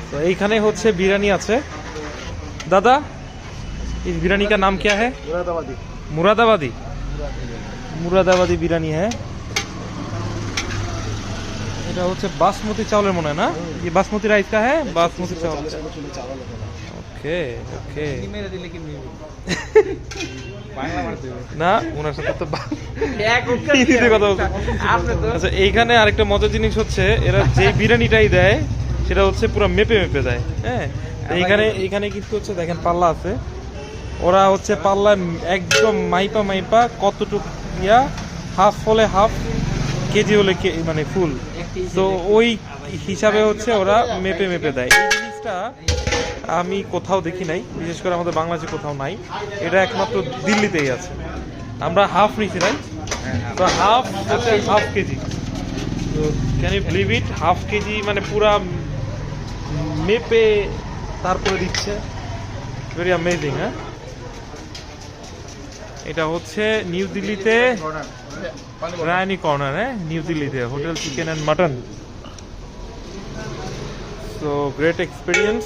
तो এইখানে হচ্ছে বিরিয়ানি আছে দাদা इस बिरयानी का नाम क्या है मुरादाबादी मुरादाबादी मुरादाबादी बिरयानी है এটা হচ্ছে বাসমতি চাউলের মনে হয় না ये बासमती राइस का है बासमती चावल ओके ओके না ওনার সাথে তো হিন্দিতে কথা বলছে আচ্ছা এইখানে আরেকটা মজার জিনিস হচ্ছে এরা যে বিরিয়ানিটাই দেয় সেটা হচ্ছে পুরো মেপে মেপে দেয় হ্যাঁ এইখানে এইখানে কিছু হচ্ছে দেখেন পাল্লা আছে ওরা হচ্ছে পাল্লা একদম মাইপা মাইপা কতটুকু ইয়া হাফ হলে হাফ কেজি হলে মানে ফুল তো ওই হিসাবে হচ্ছে ওরা মেপে মেপে দেয় এই জিনিসটা আমি কোথাও দেখি নাই বিশেষ করে আমাদের বাংলাদেশে কোথাও নাই এটা একমাত্র দিল্লিতেই আছে আমরা হাফ নিছি রাইট তো হাফ হচ্ছে হাফ কেজি তো can you believe it half kg মানে পুরা মেপে তারপরে দিচ্ছে ভেরি অ্যামেজিং হ্যাঁ এটা হচ্ছে নিউ দিল্লিতে রায়নি কর্নার হ্যাঁ নিউ দিল্লিতে hotel chicken and mutton so great experience